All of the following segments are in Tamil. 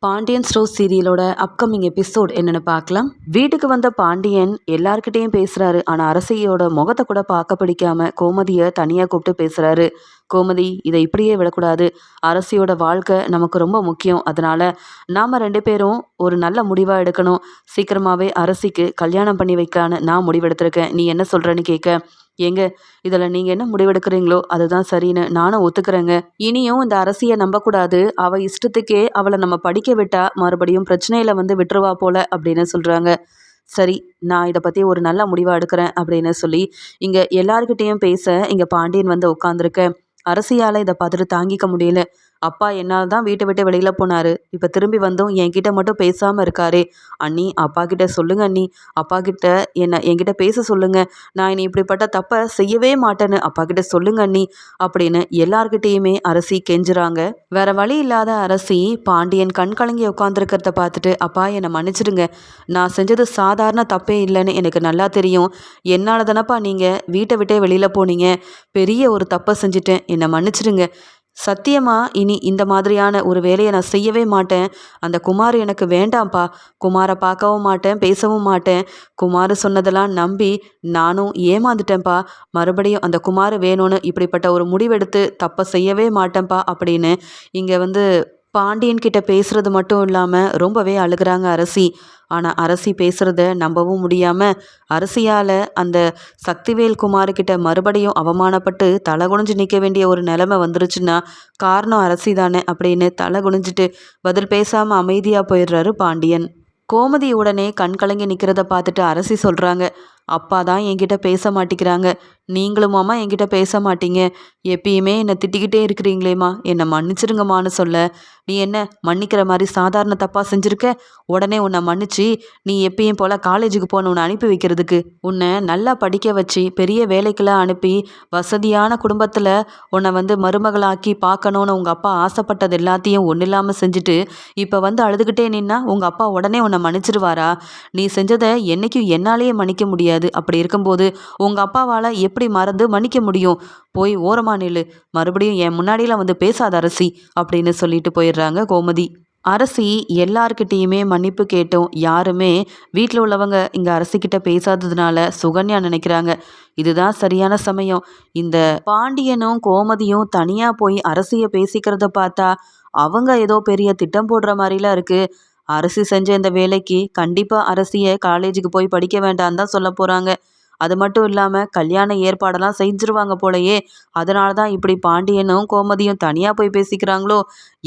பாண்டியன் ஸ்டோர் சீரியலோட அப்கமிங் எபிசோட் என்னன்னு பார்க்கலாம். வீட்டுக்கு வந்த பாண்டியன் எல்லார்கிட்டையும் பேசுறாரு. ஆனா அரசியோட முகத்தை கூட பார்க்க பிடிக்காம கோமதியை தனியா கூப்பிட்டு பேசுறாரு. கோமதி, இதை இப்படியே விடக்கூடாது. அரசியோட வாழ்க்கை நமக்கு ரொம்ப முக்கியம். அதனால நாம 2 பேரும் ஒரு நல்ல முடிவா எடுக்கணும். சீக்கிரமாவே அரசிக்கு கல்யாணம் பண்ணி வைக்கலான்னு நான் முடிவெடுத்திருக்கேன். நீ என்ன சொல்றன்னு கேட்க, ஏங்க, இதுல நீங்க என்ன முடிவெடுக்கிறீங்களோ அதுதான் சரின்னு நானும் ஒத்துக்கிறேங்க. இனியும் இந்த அரசியை நம்பக்கூடாது. அவ இஷ்டத்துக்கே அவளை நம்ம படிக்க விட்டா மறுபடியும் பிரச்சனையில வந்து விட்டுருவா போல அப்படின்னு சொல்றாங்க. சரி, நான் இதை பத்தி ஒரு நல்ல முடிவா எடுக்கிறேன் அப்படின்னு சொல்லி இங்க எல்லார்கிட்டயும் பேச இங்க பாண்டியன் வந்து உட்காந்துருக்க. அரசியால இதை பார்த்துட்டு தாங்கிக்க முடியல. அப்பா என்னால் தான் வீட்டை விட்டு வெளியில போனாரு. இப்ப திரும்பி வந்தும் என்கிட்ட மட்டும் பேசாம இருக்காரே. அண்ணி, அப்பா கிட்ட சொல்லுங்க அண்ணி. அப்பா கிட்ட என்கிட்ட பேச சொல்லுங்க. நான் இனி இப்படிப்பட்ட தப்பை செய்யவே மாட்டேன்னு அப்பா கிட்ட சொல்லுங்க அண்ணி அப்படின்னு எல்லார்கிட்டயுமே அரசி கெஞ்சுறாங்க. வேற வழி இல்லாத அரசி பாண்டியன் கண் கலங்கி உட்காந்துருக்கிறத பார்த்துட்டு, அப்பா என்னை மன்னிச்சிடுங்க. நான் செஞ்சது சாதாரண தப்பே இல்லைன்னு எனக்கு நல்லா தெரியும். என்னால தானப்பா நீங்க வீட்டை விட்டே வெளியில போனீங்க. பெரிய ஒரு தப்பை செஞ்சுட்டேன். என்னை மன்னிச்சிடுங்க. சத்தியமா இனி இந்த மாதிரியான ஒரு வேலையை நான் செய்யவே மாட்டேன். அந்த குமார் எனக்கு வேண்டாம்ப்பா. குமாரை பார்க்கவும் மாட்டேன், பேசவும் மாட்டேன். குமார் சொன்னதெல்லாம் நம்பி நானும் ஏமாந்துட்டேன்ப்பா. மறுபடியும் அந்த குமார் வேணும்னு இப்படிப்பட்ட ஒரு முடிவெடுத்து தப்பை செய்யவே மாட்டேன்ப்பா அப்படின்னு இங்கே வந்து பாண்டியன் கிட்ட பேசுறது மட்டும் இல்லாமல் ரொம்பவே அழுகிறாங்க அரசி. ஆனால் அரசி பேசுகிறத நம்பவும் முடியாமல் அரசியால் அந்த சக்திவேல் குமார்கிட்ட மறுபடியும் அவமானப்பட்டு தலை குனிஞ்சு நிற்க வேண்டிய ஒரு நிலைமை வந்துருச்சுன்னா காரணம் அரசி தானே அப்படின்னு தலை குனிஞ்சிட்டு பதில் பேசாமல் அமைதியாக போயிடுறாரு பாண்டியன். கோமதி உடனே கண் கலங்கி நிற்கிறத பார்த்துட்டு அரசி சொல்கிறாங்க, அப்பா தான் என்கிட்ட பேச மாட்டேங்கிறாங்க. நீங்களுமாம்மா என்கிட்ட பேச மாட்டீங்க. எப்பயுமே என்னை திட்டிக்கிட்டே இருக்கிறீங்களேம்மா, என்னை மன்னிச்சிருங்கம்மான்னு சொல்ல, நீ என்ன மன்னிக்கிற மாதிரி சாதாரண தப்பாக செஞ்சுருக்க? உடனே உன்னை மன்னிச்சு நீ எப்பயும் போல் காலேஜுக்கு போன உன்னை அனுப்பி வைக்கிறதுக்கு, உன்னை நல்லா படிக்க வச்சு பெரிய வேலைக்கெல்லாம் அனுப்பி வசதியான குடும்பத்தில் உன்னை வந்து மருமகளாக்கி பார்க்கணுன்னு உங்கள் அப்பா ஆசைப்பட்டது எல்லாத்தையும் ஒன்றும் இல்லாமல் செஞ்சுட்டு இப்போ வந்து அழுதுகிட்டே நின்னா உங்கள் அப்பா உடனே உன்னை மன்னிச்சிருவாரா? நீ செஞ்சதை என்னைக்கும் என்னாலேயே மன்னிக்க முடியாது. அப்படி இருக்கும்போது உங்கள் அப்பாவால் எப்படி மறந்து மன்னிக்க முடியும்? போய் ஓரமா நில்லு. மறுபடியும் என் முன்னாடியெல்லாம் வந்து பேசாத அரசி அப்படின்னு சொல்லிட்டு போயிடுறாங்க கோமதி. அரசி எல்லார்கிட்டேயுமே மன்னிப்பு கேட்டோம். யாருமே வீட்டில் உள்ளவங்க இங்கே அரசிக்கிட்ட பேசாததுனால சுகன்யா நினைக்கிறாங்க இதுதான் சரியான சமயம். இந்த பாண்டியனும் கோமதியும் தனியாக போய் அரசியை பேசிக்கிறத பார்த்தா அவங்க ஏதோ பெரிய திட்டம் போடுற மாதிரிலாம் இருக்கு. அரசி செஞ்ச இந்த வேலைக்கு கண்டிப்பாக அரசியை காலேஜுக்கு போய் படிக்க வேண்டான்னு தான் சொல்ல போகிறாங்க. அது மட்டும் இல்லாமல் கல்யாண ஏற்பாடெல்லாம் செஞ்சுருவாங்க போலயே. அதனால தான் இப்படி பாண்டியனும் கோமதியும் தனியாக போய் பேசிக்கிறாங்களோ.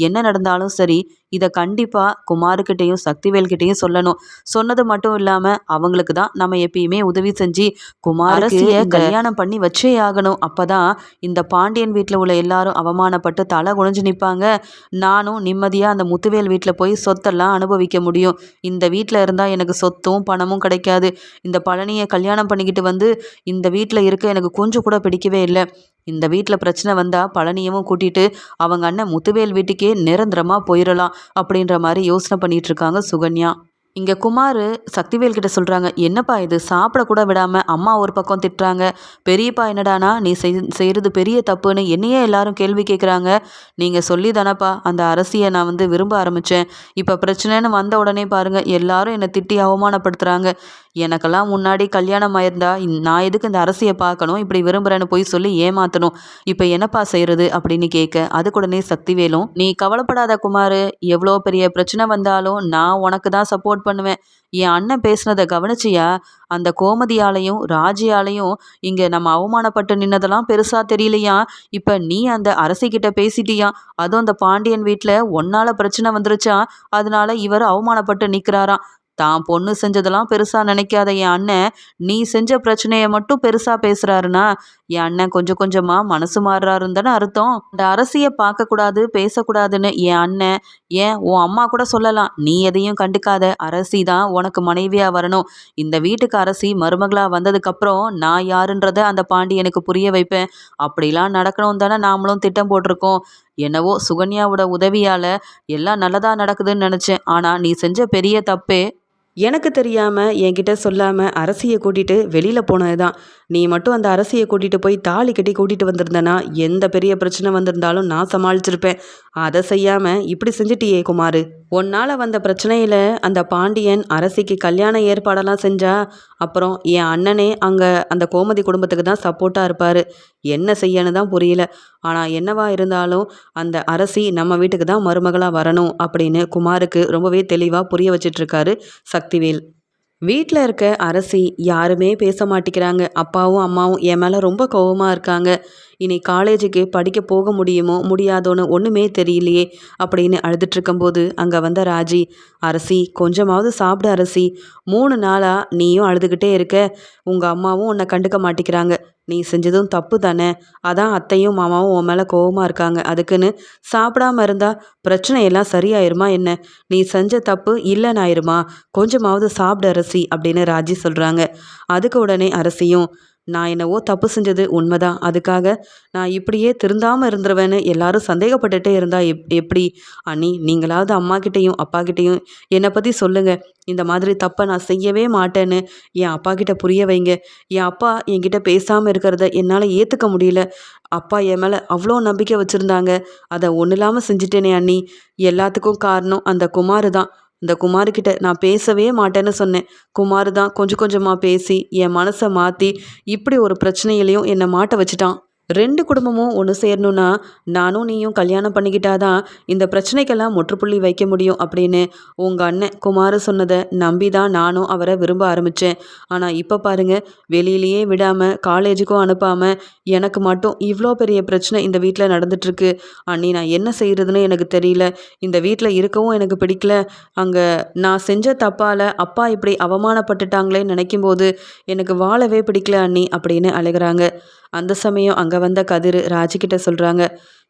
என்ன நடந்தாலும் சரி, இதை கண்டிப்பாக குமாருக்கிட்டேயும் சக்திவேல்கிட்டையும் சொல்லணும். சொன்னது மட்டும் இல்லாமல் அவங்களுக்கு தான் நம்ம எப்பயுமே உதவி செஞ்சு குமாரசியை கல்யாணம் பண்ணி வச்சே ஆகணும். அப்போ தான் இந்த பாண்டியன் வீட்டில் உள்ள எல்லாரும் அவமானப்பட்டு தலை குனிஞ்சு நிற்பாங்க. நானும் நிம்மதியாக அந்த முத்துவேல் வீட்டில் போய் சொத்தெல்லாம் அனுபவிக்க முடியும். இந்த வீட்டில் இருந்தால் எனக்கு சொத்தும் பணமும் கிடைக்காது. இந்த பழனியை கல்யாணம் பண்ணிக்கிட்டு வந்து இந்த வீட்டில் இருக்க எனக்கு கொஞ்சம் கூட பிடிக்கவே இல்லை. இந்த வீட்டில் பிரச்சனை வந்தால் பழனியவும் கூட்டிட்டு அவங்க அண்ணன் முத்துவேல் வீட்டுக்கே நிரந்தரமாக போயிடலாம் அப்படின்ற மாதிரி யோசனை பண்ணிட்டு இருக்காங்க சுகன்யா. இங்கே குமார் சக்திவேல் கிட்ட சொல்கிறாங்க, என்னப்பா இது, சாப்பிடக்கூட விடாமல் அம்மா ஒரு பக்கம் திட்டுறாங்க. பெரியப்பா என்னடானா நீ செய்கிறது பெரிய தப்புன்னு என்னையே எல்லாரும் கேள்வி கேட்குறாங்க. நீங்கள் சொல்லி தானப்பா அந்த அரசியை நான் வந்து விரும்ப ஆரம்பித்தேன். இப்போ பிரச்சனைன்னு வந்த உடனே பாருங்கள் எல்லாரும் என்னை திட்டி அவமானப்படுத்துகிறாங்க. எனக்கெல்லாம் முன்னாடி கல்யாணம் ஆயிருந்தா நான் எதுக்கு இந்த அரசியை பார்க்கணும், இப்படி விரும்புகிறேன்னு போய் சொல்லி ஏமாற்றணும். இப்போ என்னப்பா செய்கிறது அப்படின்னு கேட்க அதுக்குடனே சக்திவேலும், நீ கவலைப்படாத குமார், எவ்வளோ பெரிய பிரச்சனை வந்தாலும் நான் உனக்கு தான் சப்போர்ட் பண்ணுவேன். என் அண்ணன் பேசுனதை கவனிச்சியா? அந்த கோமதியாலையும் ராஜியாலையும் இங்கே நம்ம அவமானப்பட்டு நின்னதெல்லாம் பெருசாக தெரியலையா? இப்போ நீ அந்த அரசிக்கிட்ட பேசிட்டியா? அதுவும் அந்த பாண்டியன் வீட்டில் ஒன்னால பிரச்சனை வந்துருச்சா? அதனால இவர் அவமானப்பட்டு நிற்கிறாராம். தான் பொண்ணு செஞ்சதெல்லாம் பெருசா நினைக்காத என் அண்ணன் நீ செஞ்ச பிரச்சனையை மட்டும் பெருசா பேசுறாருன்னா என் அண்ணன் கொஞ்சம் கொஞ்சமா மனசு மாறுறாருன்னு தானே அர்த்தம். இந்த அரசியை பார்க்கக்கூடாது பேசக்கூடாதுன்னு என் அண்ணன், ஏன் உன் அம்மா கூட சொல்லலாம். நீ எதையும் கண்டுக்காத, அரசி தான் உனக்கு மனைவியா வரணும். இந்த வீட்டுக்கு அரசி மருமகளா வந்ததுக்கப்புறம் நான் யாருன்றத அந்த பாண்டியனுக்கு புரிய வைப்பேன். அப்படிலாம் நடக்கணும் தானே நாமளும் திட்டம் போட்டிருக்கோம். என்னவோ சுகன்யாவோட உதவியால் எல்லாம் நல்லதாக நடக்குதுன்னு நினச்சேன். ஆனால் நீ செஞ்ச பெரிய தப்பே எனக்கு தெரியாமல் என்கிட்ட சொல்லாமல் அரசியை கூட்டிகிட்டு வெளியில் போனது தான். நீ மட்டும் அந்த அரசியை கூட்டிகிட்டு போய் தாலி கட்டி கூட்டிகிட்டு வந்திருந்தனா எந்த பெரிய பிரச்சனை வந்திருந்தாலும் நான் சமாளிச்சிருப்பேன். அதை செய்யாமல் இப்படி செஞ்சிட்டியே குமார், உன்னால வந்த பிரச்சனையில அந்த பாண்டியன் அரசிக்கு கல்யாண ஏற்பாடெல்லாம் செஞ்சா, அப்புறம் என் அண்ணனே அங்க அந்த கோமதி குடும்பத்துக்கு தான் சப்போர்ட்டா இருப்பாரு. என்ன செய்யன்னு தான் புரியல. ஆனா என்னவா இருந்தாலும் அந்த அரசி நம்ம வீட்டுக்கு தான் மருமகளா வரணும் அப்படின்னு குமாருக்கு ரொம்பவே தெளிவா புரிய வச்சுட்டு இருக்காரு சக்திவேல். வீட்ல இருக்க அரசி யாருமே பேச மாட்டிக்கிறாங்க. அப்பாவும், அம்மாவும் என் மேல ரொம்ப கோவமா இருக்காங்க. இனி காலேஜுக்கு படிக்க போக முடியுமோ, முடியாதோன்னு ஒண்ணுமே தெரியலையே! அப்படின்னு அழுதுட்டு இருக்கும்போது, அங்க வந்த ராஜி, "அரசி கொஞ்சமாவது சாப்பிடு அரசி. 3 நாளா நீயும் அழுதுகிட்டே இருக்க. உங்க அம்மாவும் உன்னை கண்டுக்க மாட்டிக்கிறாங்க. நீ செஞ்சதும் தப்பு தானே! அதான் அத்தையும், மாமாவும் உன் மேல கோவமா இருக்காங்க. அதுக்குன்னு சாப்பிடாம இருந்தா பிரச்சனை எல்லாம் சரியாயிருமா என்ன? நீ செஞ்ச தப்பு இல்லைன்னு ஆயிருமா? கொஞ்சமாவது சாப்பிடு அரசி" அப்படின்னு ராஜி சொல்றாங்க. அதுக்கு உடனே அரசியும், "நான் என்னவோ தப்பு செஞ்சது உண்மைதான். அதுக்காக நான் இப்படியே திருந்தாம இருந்துருவேன்னு எல்லாரும் சந்தேகப்பட்டுட்டே இருந்தா எப்படி? அண்ணி நீங்களாவது அம்மாகிட்டயும் அப்பாகிட்டயும் என்னை பற்றி சொல்லுங்க. இந்த மாதிரி தப்பை நான் செய்யவே மாட்டேன்னு என் அப்பா கிட்ட புரிய வைங்க. என் அப்பா என்கிட்ட பேசாமல் இருக்கிறத என்னால் ஏற்றுக்க முடியல. அப்பா என் மேலே அவ்வளோ நம்பிக்கை வச்சுருந்தாங்க. அதை ஒன்றும் இல்லாமல் செஞ்சுட்டேனே அண்ணி. எல்லாத்துக்கும் காரணம் அந்த குமாரு தான். அந்த குமாருக்கிட்ட நான் பேசவே மாட்டேன்னு சொன்னேன். குமாரு தான் கொஞ்சம் கொஞ்சமாக பேசி என் மனசை மாற்றி இப்படி ஒரு பிரச்சனையிலையும் என்னை மாட்ட வச்சுட்டான். 2 குடும்பமும் ஒன்று சேரணும்னா நானும் நீயும் கல்யாணம் பண்ணிக்கிட்டாதான் இந்த பிரச்சனைக்கெல்லாம் முற்றுப்புள்ளி வைக்க முடியும் அப்படின்னு உங்கள் அண்ணன் குமார் சொன்னதை நம்பி தான் நானும் அவரை விரும்ப ஆரம்பித்தேன். ஆனால் இப்போ பாருங்க, வெளியிலேயே விடாமல் காலேஜுக்கும் அனுப்பாமல் எனக்கு மட்டும் இவ்வளோ பெரிய பிரச்சனை இந்த வீட்டில் நடந்துட்டுருக்கு. அண்ணி நான் என்ன செய்கிறதுன்னு எனக்கு தெரியல. இந்த வீட்டில் இருக்கவும் எனக்கு பிடிக்கல. அங்கே நான் செஞ்ச தப்பால் அப்பா இப்படி அவமானப்பட்டுட்டாங்களேன்னு நினைக்கும்போது எனக்கு வாழவே பிடிக்கல அண்ணி அப்படின்னு அழுகிறாங்க. அந்த சமயம் அங்கே வந்த கதிர் ராஜிக்கிட்ட சொல்கிறாங்க,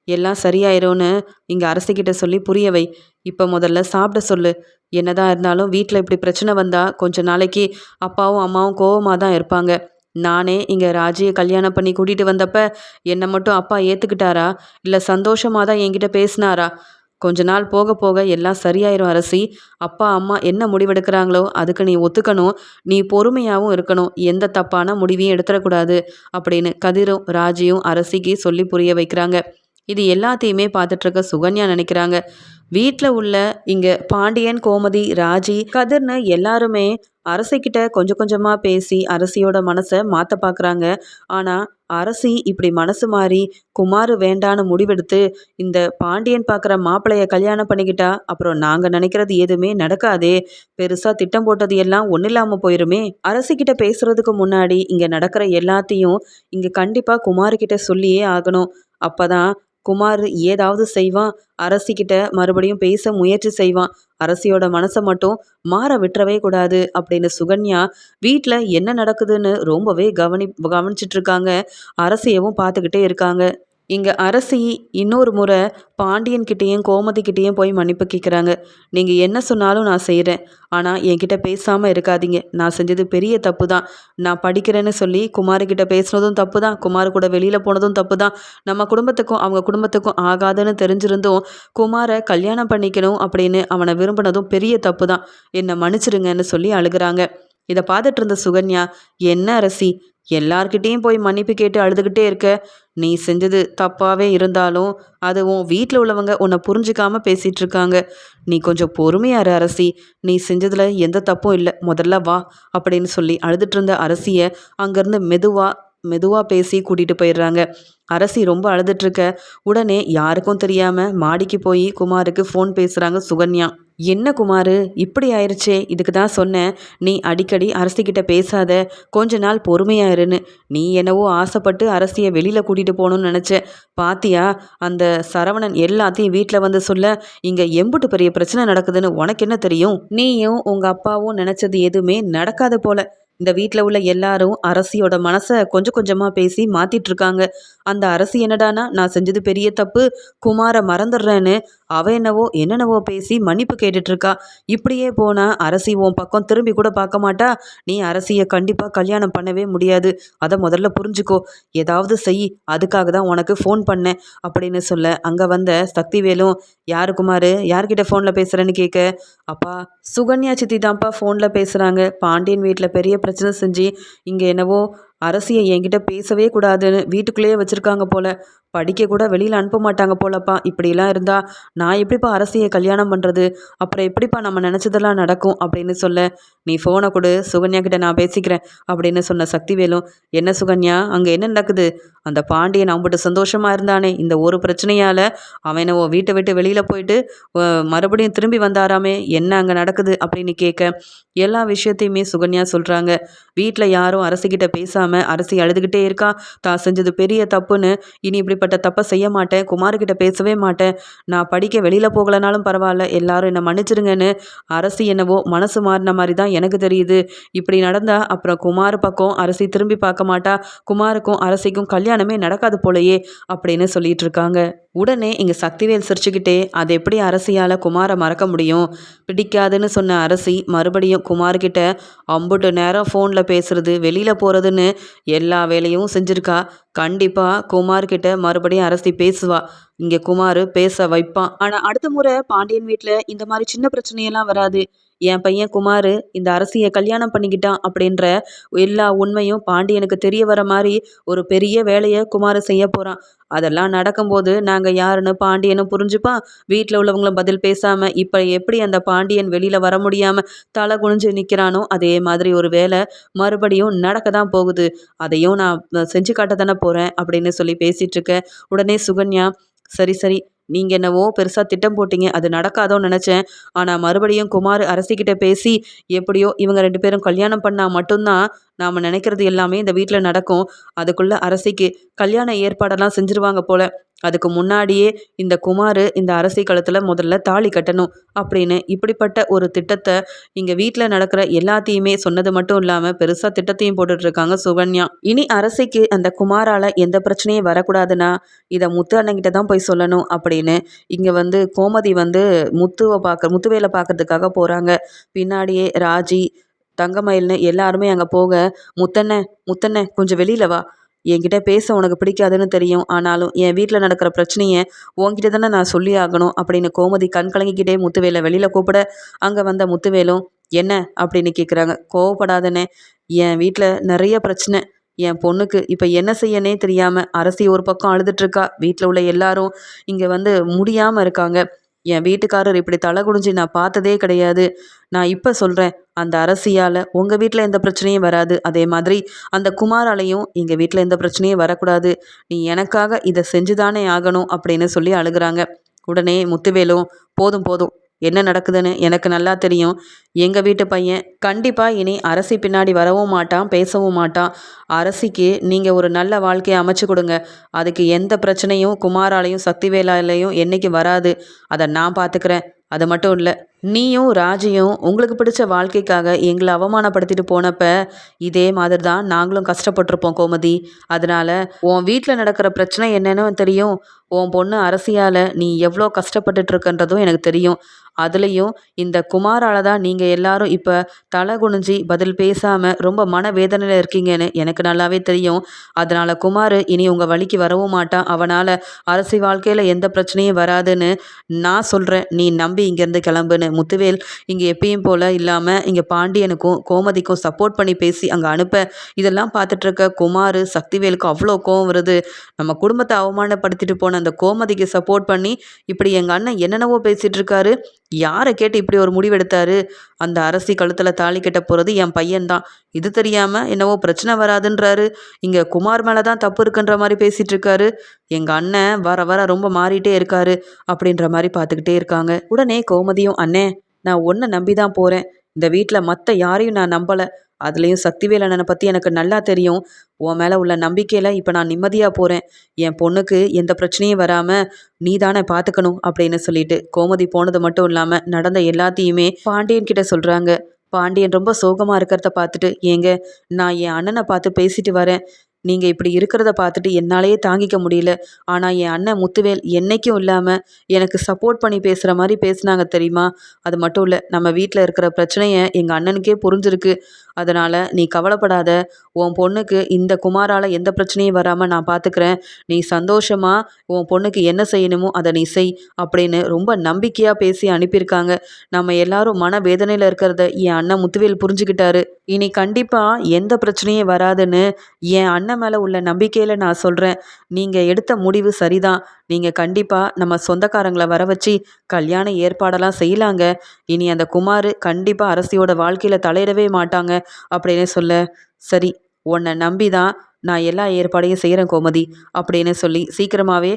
எல்லாம் சரியாயிரும்னு இங்கே அரசிக்கிட்ட சொல்லி புரிய வை. இப்போ முதல்ல சாப்பிட சொல்லு. என்னதான் இருந்தாலும் வீட்டில் இப்படி பிரச்சனை வந்தால் கொஞ்ச நாளைக்கு அப்பாவும் அம்மாவும் கோவமாக தான் இருப்பாங்க. நானே இங்கே ராஜியை கல்யாணம் பண்ணி கூட்டிகிட்டு வந்தப்ப என்னை மட்டும் அப்பா ஏற்றுக்கிட்டாரா, இல்லை சந்தோஷமாக தான் என்கிட்ட பேசினாரா? கொஞ்ச நாள் போக போக எல்லாம் சரியாயிரும் அரசி. அப்பா அம்மா என்ன முடிவெடுக்கிறாங்களோ அதுக்கு நீ ஒத்துக்கணும். நீ பொறுமையாகவும் இருக்கணும். எந்த தப்பான முடிவையும் எடுத்துடக்கூடாது அப்படின்னு கதிரும் ராஜியும் அரசிக்கு சொல்லி புரிய வைக்கிறாங்க. இது எல்லாத்தையுமே பார்த்துட்டு இருக்க சுகன்யா நினைக்கிறாங்க, வீட்டில் உள்ள இங்கே பாண்டியன், கோமதி, ராஜி, கதிர்னு எல்லாருமே அரசிக்கிட்ட கொஞ்சம் கொஞ்சமாக பேசி அரசியோட மனசை மாற்ற பார்க்குறாங்க. ஆனால் அரசி இப்படி மனசு மாறி குமார் வேண்டான்னு முடிவெடுத்து இந்த பாண்டியன் பார்க்குற மாப்பிள்ளைய கல்யாணம் பண்ணிக்கிட்டா அப்புறம் நாங்கள் நினைக்கிறது எதுவுமே நடக்காதே. பெருசாக திட்டம் போட்டது எல்லாம் ஒன்றும் இல்லாமல் போயிருமே. அரசிக்கிட்ட பேசுறதுக்கு முன்னாடி இங்கே நடக்கிற எல்லாத்தையும் இங்கே கண்டிப்பாக குமார்கிட்ட சொல்லியே ஆகணும். அப்பதான் குமார் ஏதாவது செய்வான். அரசிக்கிட்ட மறுபடியும் பேச முயற்சி செய்வான். அரசியோட மனசை மட்டும் மாற விட்டுறவே கூடாது அப்படின்னு சுகன்யா வீட்டில் என்ன நடக்குதுன்னு ரொம்பவே கவனிச்சிட்டு இருக்காங்க. அரசியவும் பார்த்துக்கிட்டே இருக்காங்க. இங்கே அரசி இன்னொரு முறை பாண்டியன்கிட்டேயும் கோமதிக்கிட்டேயும் போய் மன்னிப்பு கேட்குறாங்க. நீங்கள் என்ன சொன்னாலும் நான் செய்கிறேன். ஆனால் என்கிட்ட பேசாமல் இருக்காதீங்க. நான் செஞ்சது பெரிய தப்பு தான். நான் படிக்கிறேன்னு சொல்லி குமார்கிட்ட பேசுனதும் தப்பு தான். குமார் கூட வெளியில் போனதும் தப்பு தான். நம்ம குடும்பத்துக்கும் அவங்க குடும்பத்துக்கும் ஆகாதுன்னு தெரிஞ்சிருந்தும் குமாரை கல்யாணம் பண்ணிக்கணும் அப்படின்னு அவனை விரும்பினதும் பெரிய தப்பு தான். என்னை மன்னிச்சிருங்கன்னு சொல்லி அழுகிறாங்க. இதை பார்த்துட்டு இருந்த சுகன்யா, என்ன அரசி எல்லார்கிட்டேயும் போய் மன்னிப்பு கேட்டு அழுதுகிட்டே இருக்க? நீ செஞ்சது தப்பாகவே இருந்தாலும் அதுவும் வீட்டில் உள்ளவங்க உன்னை புரிஞ்சுக்காம பேசிகிட்டு இருக்காங்க. நீ கொஞ்சம் பொறுமையாரு அரசி. நீ செஞ்சதில் எந்த தப்பும் இல்லை. முதல்ல வா அப்படின்னு சொல்லி அழுதுட்டு இருந்த அரசியை அங்கேருந்து மெதுவாக பேசி கூட்டிகிட்டு போயிடுறாங்க. அரசி ரொம்ப அழுதுட்ருக்க உடனே யாருக்கும் தெரியாமல் மாடிக்கு போய் குமாருக்கு ஃபோன் பேசுகிறாங்க சுகன்யா. என்ன குமாரு இப்படி ஆயிடுச்சே, இதுக்கு தான் சொன்னேன் நீ அடிக்கடி அரசிக்கிட்ட பேசாத, கொஞ்ச நாள் பொறுமையா இருன்னு. நீ என்னவோ ஆசைப்பட்டு அரசியை வெளியில் கூட்டிகிட்டு போகணும்னு நினச்ச. பாத்தியா அந்த சரவணன் எல்லாத்தையும் வீட்டில் வந்து சொல்ல இங்கே எம்புட்டு பெரிய பிரச்சனை நடக்குதுன்னு உனக்கு என்ன தெரியும்? நீயும் உங்கள் அப்பாவும் நினச்சது எதுவுமே நடக்காத போல. இந்த வீட்டில் உள்ள எல்லாரும் அரசியோட மனசை கொஞ்சம் கொஞ்சமாக பேசி மாற்றிட்டு இருக்காங்க. அந்த அரசி என்னடானா நான் செஞ்சது பெரிய தப்பு, குமாரை மறந்துடுறேன்னு அவ என்னென்னவோ பேசி மன்னிப்பு கேட்டுட்ருக்கா. இப்படியே போனால் அரசி உன் பக்கம் திரும்பி கூட பார்க்க மாட்டா. நீ அரசியை கண்டிப்பாக கல்யாணம் பண்ணவே முடியாது. அதை முதல்ல புரிஞ்சுக்கோ. ஏதாவது செய், அதுக்காக தான் உனக்கு ஃபோன் பண்ணேன் அப்படின்னு சொல்ல அங்கே வந்த சக்திவேலும், யாரு குமார், யார்கிட்ட ஃபோனில் பேசுகிறேன்னு கேட்க, அப்பா சுகன்யா சித்தி தான்ப்பா ஃபோனில் பேசுகிறாங்க. பாண்டியன் வீட்டில் பெரிய பிரச்சனை செஞ்சு இங்கே என்னவோ அரசியை என்கிட்ட பேசவே கூடாதுன்னு வீட்டுக்குள்ளேயே வச்சுருக்காங்க போல. படிக்க கூட வெளியில் அனுப்ப மாட்டாங்க போலப்பா. இப்படிலாம் இருந்தா நான் எப்படிப்பா அரசியை கல்யாணம் பண்ணுறது? அப்புறம் எப்படிப்பா நம்ம நினச்சதெல்லாம் நடக்கும் அப்படின்னு சொல்ல, நீ ஃபோனை கொடு, சுகன்யா கிட்ட நான் பேசிக்கிறேன் அப்படின்னு சொன்ன சக்திவேலும், என்ன சுகன்யா அங்கே என்ன நடக்குது? அந்த பாண்டியன் அம்புட்டு சந்தோஷமா இருந்தானே, இந்த ஒரு பிரச்சனையால் அவனை வீட்டை விட்டு வெளியில் போயிட்டு மறுபடியும் திரும்பி வந்தாராமே, என்ன அங்கே நடக்குது அப்படின்னு கேட்க, எல்லா விஷயத்தையுமே சுகன்யா சொல்கிறாங்க. வீட்டில் யாரும் அரசிக்கிட்ட பேசாமல் அரசி அழுதுகிட்டே இருக்கா. தான் செஞ்சது பெரிய தப்புன்னு, இனி இப்படிப்பட்ட தப்பை செய்ய மாட்டேன், குமார்கிட்ட பேசவே மாட்டேன், நான் படிக்க வெளியில் போகலைனாலும் பரவாயில்ல, எல்லாரும் என்னை மன்னிச்சிருங்கன்னு அரசி என்னவோ மனசு மாறின மாதிரி தான் எனக்கு தெரியுது. இப்படி நடந்தா அப்புறம் குமார் பக்கம் அரசி திரும்பி பார்க்க மாட்டா, குமாருக்கும் அரசிக்கும் கல்யாணமே நடக்காது போலயே அப்படின்னு சொல்லிட்டு இருக்காங்க. உடனே இங்கே சக்திவேல் சிரிச்சுக்கிட்டே, அது எப்படி அரசியால் குமாரை மறக்க முடியும்? பிடிக்காதுன்னு சொன்ன அரசி மறுபடியும் குமார்கிட்ட அம்புட்டு நேரம் ஃபோனில் பேசுறது, வெளியில் போகிறதுன்னு எல்லா வேலையும் செஞ்சுருக்கா. கண்டிப்பாக குமார்கிட்ட மறுபடியும் அரசி பேசுவா. இங்கே குமார் பேச வைப்பான். ஆனால் அடுத்த முறை பாண்டியன் வீட்டில் இந்த மாதிரி சின்ன பிரச்சனையெல்லாம் வராது. என் பையன் குமார் இந்த அரசியை கல்யாணம் பண்ணிக்கிட்டான் அப்படின்ற எல்லா உண்மையும் பாண்டியனுக்கு தெரிய வர மாதிரி ஒரு பெரிய வேலையை குமார் செய்ய போகிறான். அதெல்லாம் நடக்கும்போது நாங்கள் யாருன்னு பாண்டியனும் புரிஞ்சுப்பான். வீட்டில் உள்ளவங்களும் பதில் பேசாமல் இப்போ எப்படி அந்த பாண்டியன் வெளியில் வர முடியாமல் தலை குனிஞ்சு நிற்கிறானோ, அதே மாதிரி ஒரு வேலை மறுபடியும் நடக்க தான் போகுது. அதையும் நான் செஞ்சு காட்ட தானே போகிறேன் அப்படின்னு சொல்லி பேசிகிட்டு இருக்க. உடனே சுகன்யா, சரி சரி, நீங்கள் என்னவோ பெருசாக திட்டம் போட்டீங்க, அது நடக்காதோன்னு நினச்சேன். ஆனால் மறுபடியும் குமார் அரசிக்கிட்ட பேசி எப்படியோ இவங்க 2 பேரும் கல்யாணம் பண்ணால் மட்டும்தான் நாம் நினைக்கிறது எல்லாமே இந்த வீட்டில் நடக்கும். அதுக்குள்ளே அரசிக்கு கல்யாண ஏற்பாடெல்லாம் செஞ்சுருவாங்க போல. அதுக்கு முன்னாடியே இந்த குமார் இந்த அரசி கழுத்தில் முதல்ல தாலி கட்டணும் அப்படின்னு இப்படிப்பட்ட ஒரு திட்டத்தை இங்கே வீட்டில் நடக்கிற எல்லாத்தையுமே சொன்னது மட்டும் இல்லாமல் பெருசாக திட்டத்தையும் போட்டுட்ருக்காங்க சுகன்யா. இனி அரசிக்கு அந்த குமாரால் எந்த பிரச்சனையும் வரக்கூடாதுன்னா இதை முத்து அண்ணங்கிட்ட தான் போய் சொல்லணும் அப்படின்னு இங்கே கோமதி முத்துவேலை பார்க்கறதுக்காக போகிறாங்க. பின்னாடியே ராஜி, தங்கமயில்னு எல்லாருமே அங்கே போக, முத்தண்ணே முத்தண்ணே கொஞ்சம் வெளியில் வா, என்கிட்ட பேச உனக்கு பிடிக்காதுன்னு தெரியும், ஆனாலும் என் வீட்டில் நடக்கிற பிரச்சனையை உன்கிட்ட தானே நான் சொல்லி ஆகணும் அப்படின்னு கோமதி கண் கலங்கிக்கிட்டே முத்துவேலை வெளியில் கூப்பிட, அங்கே வந்த முத்துவேலும் என்ன அப்படின்னு கேட்குறாங்க. கோவப்படாதனே, என் வீட்டில் நிறைய பிரச்சனை, என் பொண்ணுக்கு இப்போ என்ன செய்யனே தெரியாமல் அரசி ஒரு பக்கம் அழுதுட்ருக்கா, வீட்டில் உள்ள எல்லாரும் இங்கே முடியாமல் இருக்காங்க. என் வீட்டுக்காரர் இப்படி தலை குனிஞ்சு நான் பார்த்ததே கிடையாது. நான் இப்போ சொல்கிறேன், அந்த அரசியால் உங்கள் வீட்டில் எந்த பிரச்சனையும் வராது, அதே மாதிரி அந்த குமாராலையும் எங்கள் வீட்டில் எந்த பிரச்சனையும் வரக்கூடாது. நீ எனக்காக இதை செஞ்சு தானே ஆகணும் அப்படின்னு சொல்லி அழுகிறாங்க. உடனே முத்துவேலும், போதும் போதும், என்ன நடக்குதுன்னு எனக்கு நல்லா தெரியும். எங்கள் வீட்டு பையன் கண்டிப்பாக இனி அரசி பின்னாடி வரவும் மாட்டான், பேசவும் மாட்டான். அரசிக்கு நீங்கள் ஒரு நல்ல வாழ்க்கையை அமைச்சு கொடுங்க. அதுக்கு எந்த பிரச்சனையும் குமாராலையும் சக்திவேலாலையும் என்னைக்கு வராது. அதை நான் பார்த்துக்கிறேன். அது மட்டும் இல்லை, நீயும் ராஜியும் உங்களுக்கு பிடிச்ச வாழ்க்கைக்காக எங்களை அவமானப்படுத்திட்டு போனப்ப இதே மாதிரி தான் நாங்களும் கஷ்டப்பட்டிருப்போம் கோமதி. அதனால் உன் வீட்டில் நடக்கிற பிரச்சனை என்னன்னு தெரியும். உன் பொண்ணு அரசியால் நீ எவ்வளோ கஷ்டப்பட்டுட்ருக்கன்றதும் எனக்கு தெரியும். அதுலேயும் இந்த குமாரால் தான் நீங்கள் எல்லாரும் இப்போ தலை குனிஞ்சி பதில் பேசாமல் ரொம்ப மனவேதனையில் இருக்கீங்கன்னு எனக்கு நல்லாவே தெரியும். அதனால் குமார் இனி உங்கள் வழிக்கு வரவும் மாட்டான். அவனால் அரசி வாழ்க்கையில் எந்த பிரச்சனையும் வராதுன்னு நான் சொல்கிறேன். நீ நம்பி இங்கேருந்து கிளம்புன்னு முத்துவேல் இங்கே எப்பயும் போல் இல்லாமல் இங்கே பாண்டியனுக்கும் கோமதிக்கும் சப்போர்ட் பண்ணி பேசி அங்கே அனுப்ப, இதெல்லாம் பார்த்துட்ருக்க குமார் சக்திவேலுக்கு அவ்வளோ கோவம் வருது. நம்ம குடும்பத்தை அவமானப்படுத்திட்டு போன அந்த கோமதிக்கு சப்போர்ட் பண்ணி இப்படி எங்கள் அண்ணன் என்னென்னவோ பேசிகிட்டு இருக்காரு. யாரை கேட்டு இப்படி ஒரு முடிவெடுத்தாரு? அந்த அரசி கழுத்தில் தாலி கட்ட போகிறது என் பையன்தான். இது தெரியாமல் என்னவோ பிரச்சனை வராதுன்றாரு. இங்கே குமார் மேலே தான் தப்பு இருக்குன்ற மாதிரி பேசிகிட்டு இருக்காரு. எங்கள் அண்ணன் வர வர ரொம்ப மாறிட்டே இருக்காரு அப்படின்ற மாதிரி பார்த்துக்கிட்டே இருக்காங்க. உடனே கோமதியும், அண்ணே நான் ஒன்றை நம்பி தான் போகிறேன். இந்த வீட்டில் மற்ற யாரையும் நான் நம்பலை. அதுலேயும் சக்திவேல் அண்ணனை பற்றி எனக்கு நல்லா தெரியும். உன் மேலே உள்ள நம்பிக்கையில் இப்போ நான் நிம்மதியாக போகிறேன். என் பொண்ணுக்கு எந்த பிரச்சனையும் வராமல் நீ தானே பார்த்துக்கணும் அப்படின்னு சொல்லிட்டு கோமதி போனது மட்டும் இல்லாமல் நடந்த எல்லாத்தையுமே பாண்டியன் கிட்ட சொல்கிறாங்க. பாண்டியன் ரொம்ப சோகமாக இருக்கிறத பார்த்துட்டு, ஏங்க நான் என் அண்ணனை பார்த்து பேசிட்டு வரேன். நீங்கள் இப்படி இருக்கிறத பார்த்துட்டு என்னாலேயே தாங்கிக்க முடியல. ஆனால் என் அண்ணன் முத்துவேல் என்றைக்கும் இல்லாமல் எனக்கு சப்போர்ட் பண்ணி பேசுகிற மாதிரி பேசுனாங்க தெரியுமா? அது மட்டும் இல்லை, நம்ம வீட்டில் இருக்கிற பிரச்சனையை எங்கள் அண்ணனுக்கே புரிஞ்சிருக்கு. அதனால் நீ கவலைப்படாத. உன் பொண்ணுக்கு இந்த குமாரால் எந்த பிரச்சனையும் வராமல் நான் பார்த்துக்கிறேன். நீ சந்தோஷமாக உன் பொண்ணுக்கு என்ன செய்யணுமோ அதை நீ செய் அப்படின்னு ரொம்ப நம்பிக்கையாக பேசி அனுப்பியிருக்காங்க. நம்ம எல்லாரும் மன வேதனையில் இருக்கிறத என் அண்ணன் முத்துவேல் புரிஞ்சுக்கிட்டாரு. இனி கண்டிப்பாக எந்த பிரச்சனையும் வராதுன்னு என் அண்ணன் அண்ணன் மேலே உள்ள நம்பிக்கையில் நான் சொல்கிறேன். நீங்கள் எடுத்த முடிவு சரிதான். நீங்கள் கண்டிப்பாக நம்ம சொந்தக்காரங்களை வர வச்சு கல்யாண ஏற்பாடெல்லாம் செய்யலாங்க. இனி அந்த குமார் கண்டிப்பாக அரசியோட வாழ்க்கையில் தலையிடவே மாட்டாங்க அப்படின்னு சொல்ல, சரி உன்னை நம்பி தான் நான் எல்லா ஏற்பாடையும் செய்கிறேன் கோமதி அப்படின்னு சொல்லி சீக்கிரமாகவே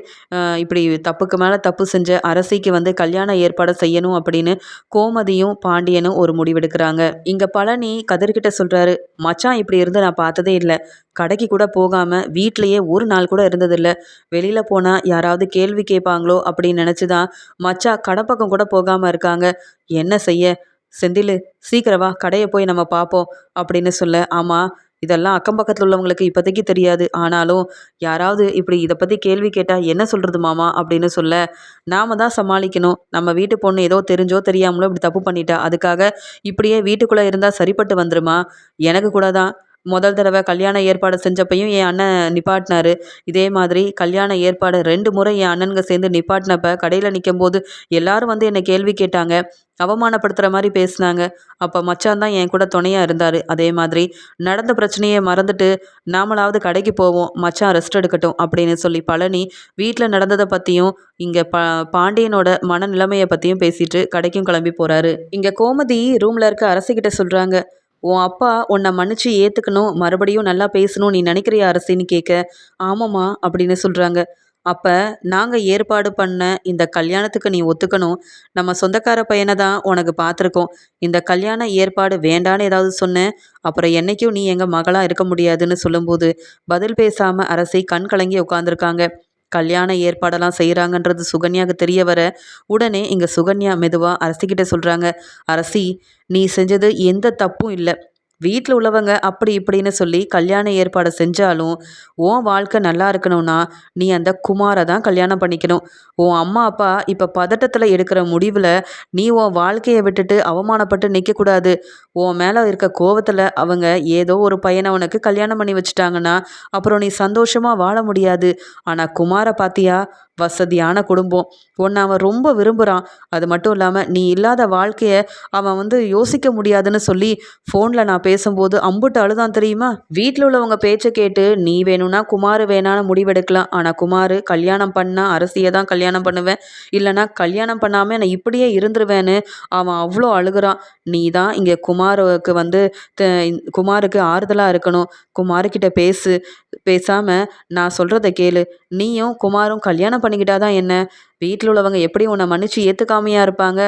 இப்படி தப்புக்கு மேலே தப்பு செஞ்ச அரசிக்கு வந்து கல்யாண ஏற்பாடு செய்யணும் அப்படின்னு கோமதியும் பாண்டியனும் ஒரு முடிவெடுக்கிறாங்க. இங்கே பழனி கதிர்கிட்ட சொல்கிறாரு, மச்சான் இப்படி இருந்து நான் பார்த்ததே இல்லை. கடைக்கு கூட போகாமல் வீட்லேயே ஒரு நாள் கூட இருந்ததில்லை. வெளியில் போனால் யாராவது கேள்வி கேட்பாங்களோ அப்படின்னு நினச்சி தான் மச்சான் கடை பக்கம் கூட போகாமல் இருக்காங்க. என்ன செய்ய செந்தில், சீக்கிரம் வா கடையை போய் நம்ம பார்ப்போம் அப்படின்னு சொல்ல, ஆமாம் இதெல்லாம் அக்கம் பக்கத்தில் உள்ளவங்களுக்கு இப்போதைக்கு தெரியாது. ஆனாலும் யாராவது இப்படி இதை பற்றி கேள்வி கேட்டால் என்ன சொல்கிறது மாமா அப்படின்னு சொல்ல, நாம தான் சமாளிக்கணும். நம்ம வீட்டு பொண்ணு ஏதோ தெரிஞ்சோ தெரியாமலோ இப்படி தப்பு பண்ணிட்டா. அதுக்காக இப்படியே வீட்டுக்குள்ளே இருந்தால் சரிப்பட்டு வந்துருமா? எனக்கு கூட தான் முதல் தடவை கல்யாண ஏற்பாடு செஞ்சப்பையும் என் அண்ணன் நிப்பாட்டினாரு. இதே மாதிரி கல்யாண ஏற்பாடு 2 முறை என் அண்ணனுங்க சேர்ந்து நிப்பாட்டினப்ப கடையில் நிற்கும்போது எல்லாரும் வந்து என்னை கேள்வி கேட்டாங்க. அவமானப்படுத்துகிற மாதிரி பேசினாங்க. அப்போ மச்சான் தான் என் கூட துணையாக இருந்தார். அதே மாதிரி நடந்த பிரச்சனையை மறந்துட்டு நாமளாவது கடைக்கு போவோம், மச்சான் ரெஸ்ட் எடுக்கட்டும் அப்படின்னு சொல்லி பழனி வீட்டில் நடந்ததை பற்றியும் இங்கே பாண்டியனோட மனநிலைமையை பற்றியும் பேசிட்டு கடைக்கும் கிளம்பி போகிறாரு. இங்கே கோமதி ரூமில் இருக்க அரசிக்கிட்ட சொல்கிறாங்க, உன் அப்பா உன்னை மன்னிச்சு ஏற்றுக்கணும், மறுபடியும் நல்லா பேசணும் நீ நினைக்கிறியா அரசின்னு கேட்க, ஆமாம்மா அப்படின்னு சொல்கிறாங்க. அப்போ நாங்கள் ஏற்பாடு பண்ண இந்த கல்யாணத்துக்கு நீ ஒத்துக்கணும். நம்ம சொந்தக்கார பையனை தான் உனக்கு பார்த்துருக்கோம். இந்த கல்யாண ஏற்பாடு வேண்டான்னு ஏதாவது சொன்னேன், அப்புறம் என்றைக்கும் நீ எங்கள் மகளாக இருக்க முடியாதுன்னு சொல்லும்போது பதில் பேசாமல் அரசி கண் கலங்கி உட்காந்துருக்காங்க. கல்யாண ஏற்பாடெல்லாம் செய்கிறாங்கன்றது சுகன்யாவுக்கு தெரிய வர உடனே இங்கே சுகன்யா மெதுவாக அரசிக்கிட்ட சொல்கிறாங்க, அரசி நீ செஞ்சது எந்த தப்பும் இல்லை. வீட்டில் உள்ளவங்க அப்படி இப்படின்னு சொல்லி கல்யாண ஏற்பாடு செஞ்சாலும் உன் வாழ்க்கை நல்லா இருக்கணும்னா நீ அந்த குமாரை தான் கல்யாணம் பண்ணிக்கணும். உன் அம்மா அப்பா இப்போ பதட்டத்தில் எடுக்கிற முடிவில் நீ உன் வாழ்க்கையை விட்டுட்டு அவமானப்பட்டு நிற்கக்கூடாது. உன் மேலே இருக்க கோவத்தில் அவங்க ஏதோ ஒரு பையனை உனக்கு கல்யாணம் பண்ணி வச்சுட்டாங்கன்னா அப்புறம் நீ சந்தோஷமாக வாழ முடியாது. ஆனால் குமாரை பார்த்தியா, வசதியான குடும்பம், உன்னை அவன் ரொம்ப விரும்புகிறான். அது மட்டும் இல்லாமல் நீ இல்லாத வாழ்க்கையை அவன் வந்து யோசிக்க முடியாதுன்னு சொல்லி ஃபோனில் நான் பேசும்போது அம்புட்டு அழுதான் தெரியுமா? வீட்டில் உள்ளவங்க பேச்சை கேட்டு நீ வேணும்னா குமார் வேணான்னு முடிவெடுக்கலாம். ஆனால் குமார் கல்யாணம் பண்ணால் அரசியை தான் கல்யாணம் பண்ணுவேன், இல்லைனா கல்யாணம் பண்ணாமல் நான் இப்படியே இருந்துருவேன்னு அவன் அவ்வளோ அழுகிறான். நீ தான் இங்கே குமாருக்கு வந்து குமாருக்கு ஆறுதலாக இருக்கணும். குமார்கிட்ட பேசு, பேசாமல் நான் சொல்கிறத கேளு. நீயும் குமாரும் கல்யாணம் பண்ணிக்கிட்டாதான் என்ன? வீட்டில் உள்ளவங்க எப்படி உன்னை மன்னிச்சு ஏற்றுக்காமையா இருப்பாங்க?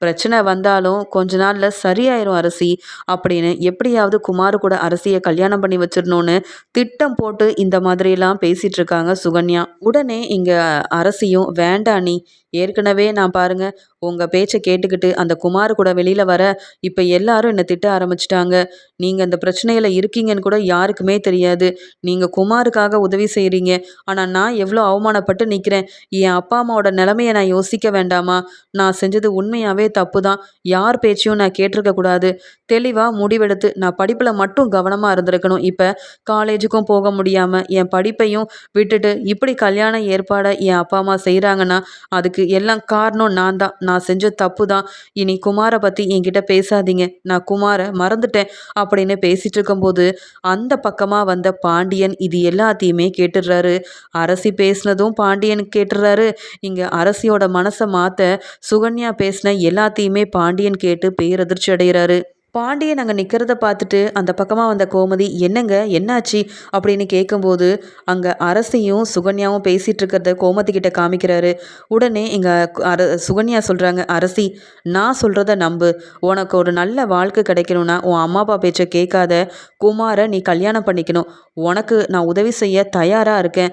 பிரச்சனை வந்தாலும் கொஞ்ச நாளில் சரியாயிரும் அரசி அப்படின்னு எப்படியாவது குமார் கூட அரசியை கல்யாணம் பண்ணி வச்சிடணும்னு திட்டம் போட்டு இந்த மாதிரிலாம் பேசிகிட்டு இருக்காங்க சுகன்யா. உடனே இங்கே அரசியும், வேண்டாம் நீ ஏற்கனவே நான் பாருங்க உங்கள் பேச்சை கேட்டுக்கிட்டு அந்த குமார் கூட வெளியில் வர இப்போ எல்லாரும் என்னை திட்ட ஆரம்பிச்சிட்டாங்க. நீங்கள் அந்த பிரச்சனையில் இருக்கீங்கன்னு கூட யாருக்குமே தெரியாது. நீங்கள் குமாருக்காக உதவி செய்கிறீங்க, ஆனால் நான் எவ்வளோ அவமானப்பட்டு நிற்கிறேன். என் அப்பா அம்மாவோட நிலைமையை நான் யோசிக்க வேண்டாமா? நான் செஞ்சது உண்மையாகவே தப்பு தான். யார் பேச்சையும் நான் கேட்டிருக்க கூடாது. தெளிவாக முடிவெடுத்து நான் படிப்பில் மட்டும் கவனமாக இருந்திருக்கணும். இப்போ காலேஜுக்கும் போக முடியாமல் என் படிப்பையும் விட்டுட்டு இப்படி கல்யாண ஏற்பாடை என் அப்பா அம்மா செய்கிறாங்கன்னா அதுக்கு எல்லாம் காரணம் நான் தான். நான் செஞ்ச தப்பு தான். இனி குமாரை பற்றி என்கிட்ட பேசாதீங்க, நான் குமாரை மறந்துட்டேன் அப்படின்னு பேசிட்டு இருக்கும்போது அந்த பக்கமாக வந்த பாண்டியன் இது எல்லாத்தையுமே கேட்டுடுறாரு. அரசி பேசினதும் பாண்டியன் கேட்டுடுறாரு. இங்கே அரசியோட மனசை மாற்ற சுகன்யா பேசின எல்லாத்தையுமே பாண்டியன் கேட்டு பேரதிர்ச்சி அடைகிறாரு. பாண்டியன் அங்கே நிற்கிறத பார்த்துட்டு அந்த பக்கமாக வந்த கோமதி, என்னங்க என்னாச்சு அப்படின்னு கேட்கும்போது அங்கே அரசியும் சுகன்யாவும் பேசிகிட்டு இருக்கிறத கோமதி கிட்ட காமிக்கிறாரு. உடனே இங்கே சுகன்யா சொல்கிறாங்க, அரசி நான் சொல்கிறத நம்பு. உனக்கு ஒரு நல்ல வாழ்க்கை கிடைக்கணும்னா உன் அம்மா அப்பா பேச்சை கேட்காத குமாரை நீ கல்யாணம் பண்ணிக்கணும். உனக்கு நான் உதவி செய்ய தயாராக இருக்கேன்.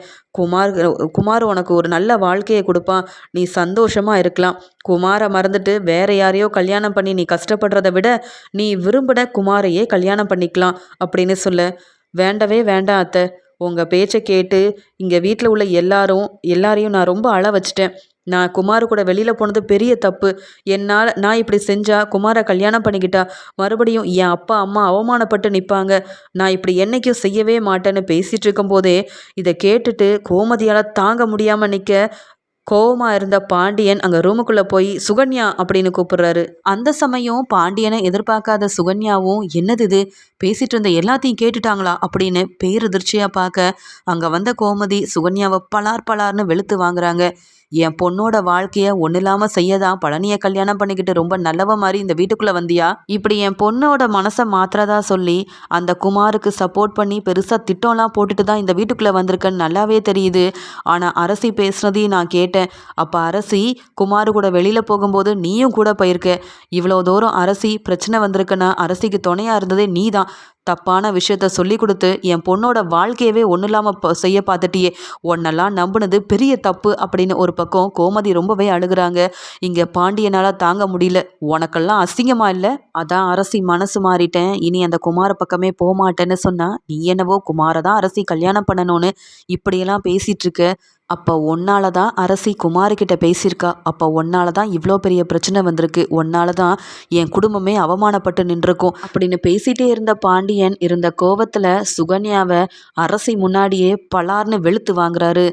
குமார் உனக்கு ஒரு நல்ல வாழ்க்கையை கொடுப்பான். நீ சந்தோஷமாக இருக்கலாம். குமாரை மறந்துட்டு வேற யாரையோ கல்யாணம் பண்ணி நீ கஷ்டப்படுறத விட நீ விரும்பின குமாரையே கல்யாணம் பண்ணிக்கலாம் அப்படின்னு சொல்ல, வேண்டவே வேண்டாம் அத்தை. உங்கள் பேச்சை கேட்டு இங்கே வீட்டில் உள்ள எல்லாரையும் நான் ரொம்ப அழ வச்சிட்டேன். நான் குமார் கூட வெளியில் போனது பெரிய தப்பு. நான் இப்படி செஞ்சால் குமாரை கல்யாணம் பண்ணிக்கிட்டா மறுபடியும் என் அப்பா அம்மா அவமானப்பட்டு நிற்பாங்க. நான் இப்படி என்னைக்கும் செய்யவே மாட்டேன்னு பேசிகிட்டு இருக்கும்போதே இதை கேட்டுட்டு கோமதியால் தாங்க முடியாமல் நிற்க கோவமா இருந்த பாண்டியன் அங்க ரூமுக்குள்ள போய் சுகன்யா அப்படின்னு கூப்பிடுறாரு. அந்த சமயம் பாண்டியனை எதிர்பார்க்காத சுகன்யாவும் என்னது இது, பேசிட்டு இருந்த எல்லாத்தையும் கேட்டுட்டாங்களா அப்படின்னு பேரதிர்ச்சியா பார்க்க அங்க வந்த கோமதி சுகன்யாவை பலார் பலார்னு வெளுத்து வாங்குறாங்க. என் பொண்ணோட வாழ்க்கைய ஒண்ணு இல்லாம செய்யதான் பழனிய கல்யாணம் பண்ணிக்கிட்டு ரொம்ப நல்லவ மாதிரி இந்த வீட்டுக்குள்ள வந்தியா, இப்படி என் பொண்ணோட மனசை மாத்திரதா சொல்லி அந்த குமாருக்கு சப்போர்ட் பண்ணி பெருசா திட்டம்லாம் போட்டுட்டு தான் இந்த வீட்டுக்குள்ள வந்திருக்கேன்னு நல்லாவே தெரியுது. ஆனா அரசி பேசுனதையும் நான் கேட்டேன். அப்ப அரசி குமாரு கூட வெளியில போகும்போது நீயும் கூட போயிருக்க. இவ்வளோ தூரம் அரசி பிரச்சனை வந்திருக்குன்னா அரசிக்கு துணையா இருந்ததே நீதான். தப்பான விஷயத்த சொல்லி கொடுத்து என் பொண்ணோட வாழ்க்கையவே ஒன்றும் இல்லாமல் செய்ய பார்த்துட்டியே, உன்னெல்லாம் நம்பினது பெரிய தப்பு அப்படின்னு ஒரு பக்கம் கோமதி ரொம்பவே அழுகுறாங்க. இங்கே பாண்டியனால் தாங்க முடியல. உனக்கெல்லாம் அசிங்கமா இல்லை? அதான் அரசி மனசு மாறிட்டேன், இனி அந்த குமார பக்கமே போகமாட்டேன்னு சொன்னா நீ என்னவோ குமாரை தான் அரசி கல்யாணம் பண்ணணும்னு இப்படியெல்லாம் பேசிட்டு இருக்க. அப்போ ஒன்னால தான் அரசி குமார்கிட்ட பேசியிருக்கா. அப்போ ஒன்னால தான் இவ்வளோ பெரிய பிரச்சனை வந்திருக்கு. ஒன்னால தான் என் குடும்பமே அவமானப்பட்டு நின்றுருக்கும் அப்படின்னு பேசிட்டே இருந்த பாண்டியன் இருந்த கோவத்தில் சுகன்யாவை அரசி முன்னாடியே பலார்னு வெளுத்து வாங்குறாரு.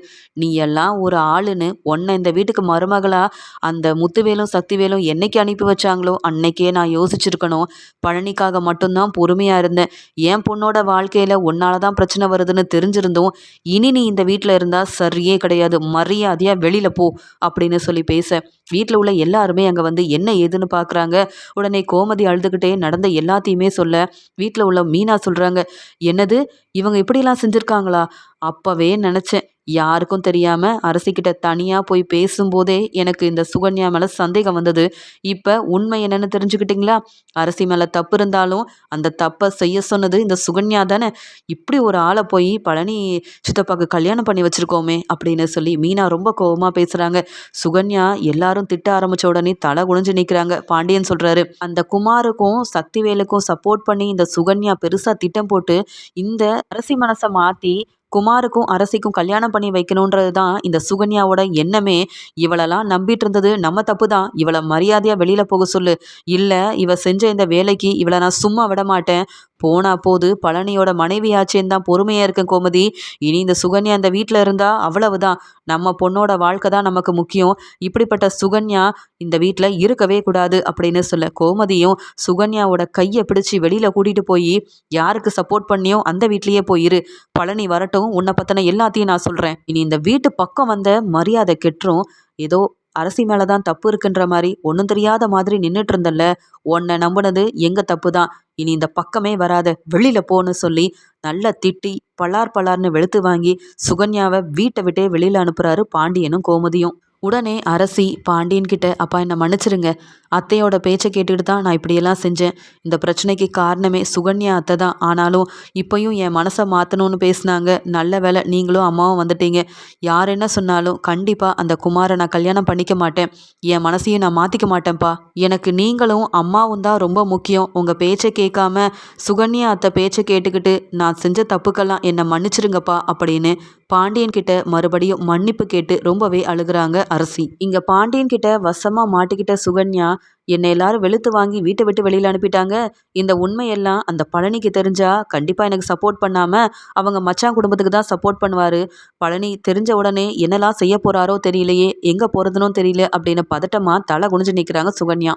நீ எல்லாம் ஒரு ஆளுன்னு உன்னை இந்த வீட்டுக்கு மருமகளா அந்த முத்துவேலும் சக்திவேலும் என்னைக்கு அனுப்பி வச்சாங்களோ அன்னைக்கே நான் யோசிச்சிருக்கணும். பழனிக்காக மட்டும்தான் பொறுமையாக இருந்தேன். என் பொண்ணோட வாழ்க்கையில் ஒன்னால தான் பிரச்சனை வருதுன்னு தெரிஞ்சிருந்தோம். இனி நீ இந்த வீட்டில் இருந்தால் சரியே கிடையாது, மரியாதையா வெளியில போ அப்படின்னு சொல்லி பேச வீட்டில் உள்ள எல்லாருமே அங்கே வந்து என்ன ஏதுன்னு பார்க்குறாங்க. உடனே கோமதி அழுதுகிட்டே நடந்த எல்லாத்தையுமே சொல்ல வீட்டில் உள்ள மீனா சொல்கிறாங்க, என்னது இவங்க இப்படிலாம் செஞ்சுருக்காங்களா, அப்போவே நினச்சேன். யாருக்கும் தெரியாம அரசிக்கிட்ட தனியா போய் பேசும்போதே எனக்கு இந்த சுகன்யா மேல சந்தேகம் வந்தது. இப்ப உண்மை என்னன்னு தெரிஞ்சுக்கிட்டீங்களா? அரசி மேல தப்பு இருந்தாலும் அந்த தப்பை செய்ய சொன்னது இந்த சுகன்யா தானே. இப்படி ஒரு ஆளை போய் பழனி சித்தப்பாக்கு கல்யாணம் பண்ணி வச்சிருக்கோமே அப்படின்னு சொல்லி மீனா ரொம்ப கோவமா பேசுறாங்க. சுகன்யா எல்லாரும் திட்ட ஆரம்பிச்ச உடனே தலை குனிஞ்சு நிற்கிறாங்க. பாண்டியன் சொல்றாரு, அந்த குமாருக்கும் சக்திவேலுக்கும் சப்போர்ட் பண்ணி இந்த சுகன்யா பெருசா திட்டம் போட்டு இந்த அரசி மனசை மாத்தி குமாருக்கும் அரசிக்கும் கல்யாணம் பண்ணி வைக்கணுன்றது தான் இந்த சுகன்யாவோட எண்ணமே. இவளெல்லாம் நம்பிட்டு இருந்தது நம்ம தப்பு தான். இவளை மரியாதையாக வெளியில் போக சொல்லு. இல்லை இவ செஞ்ச இந்த வேலைக்கு இவளை நான் சும்மா விட மாட்டேன். போனா போது பழனியோட மனைவியாச்சேன்னு தான் பொறுமையாக இருக்கேன் கோமதி. இனி இந்த சுகன்யா இந்த வீட்டில் இருந்தா அவ்வளவுதான். நம்ம பொண்ணோட வாழ்க்கை தான் நமக்கு முக்கியம். இப்படிப்பட்ட சுகன்யா இந்த வீட்டில் இருக்கவே கூடாது அப்படின்னு சொல்ல கோமதியும் சுகன்யாவோட கையை பிடிச்சி வெளியில் கூட்டிகிட்டு போய் யாருக்கு சப்போர்ட் பண்ணியோ அந்த வீட்லேயே போயிரு. பழனி வரட்டும், உன்னை பற்றின எல்லாத்தையும் நான் சொல்கிறேன். இனி இந்த வீட்டு பக்கம் வந்த மரியாதை கெட்டுரும். ஏதோ அரசி மேலே தான் தப்பு இருக்குன்ற மாதிரி ஒன்றும் தெரியாத மாதிரி நின்றுட்டு இருந்தல்ல, உன்னை நம்பினது எங்கள் தப்பு தான். இனி இந்த பக்கமே வராத, வெளியில் போன்னு சொல்லி நல்லா திட்டி பலார் பலார்னு வெளுத்து வாங்கி சுகன்யாவை வீட்டை விட்டே வெளியில் அனுப்புகிறாரு பாண்டியனும் கோமதியும். உடனே அரசி பாண்டியன் கிட்ட, அப்பா என்னை மன்னிச்சிருங்க, அத்தையோட பேச்சை கேட்டுக்கிட்டு தான் நான் இப்படியெல்லாம் செஞ்சேன். இந்த பிரச்சனைக்கு காரணமே சுகன்யா அத்தை தான். ஆனாலும் இப்போயும் என் மனசை மாற்றணும்னு பேசினாங்க. நல்ல வேலை நீங்களும் அம்மாவும் வந்துட்டீங்க. யார் என்ன சொன்னாலும் கண்டிப்பாக அந்த குமாரை நான் கல்யாணம் பண்ணிக்க மாட்டேன். என் மனசையும் நான் மாற்றிக்க மாட்டேன்ப்பா. எனக்கு நீங்களும் அம்மாவும் தான் ரொம்ப முக்கியம். உங்கள் பேச்சை கேட்காம சுகன்யா அத்தை பேச்சை கேட்டுக்கிட்டு நான் செஞ்ச தப்புக்கெல்லாம் என்னை மன்னிச்சிருங்கப்பா அப்படின்னு பாண்டியன் கிட்ட மறுபடியும் மன்னிப்பு கேட்டு ரொம்பவே அழுகுறாங்க அரசி. இங்க பாண்டியன் கிட்ட வசமா மாட்டிக்கிட்ட சுகன்யா, என்னை எல்லாரும் வெளுத்து வாங்கி வீட்டை விட்டு வெளியில அனுப்பிட்டாங்க. இந்த உண்மையெல்லாம் அந்த பழனிக்கு தெரிஞ்சா கண்டிப்பா எனக்கு சப்போர்ட் பண்ணாம அவங்க மச்சான் குடும்பத்துக்கு தான் சப்போர்ட் பண்ணுவாரு. பழனி தெரிஞ்ச உடனே என்னெல்லாம் செய்ய போறாரோ தெரியலையே, எங்க போறதுன்னு தெரியல அப்படின்னு பதட்டமா தலை குனிஞ்சு நிற்கிறாங்க சுகன்யா.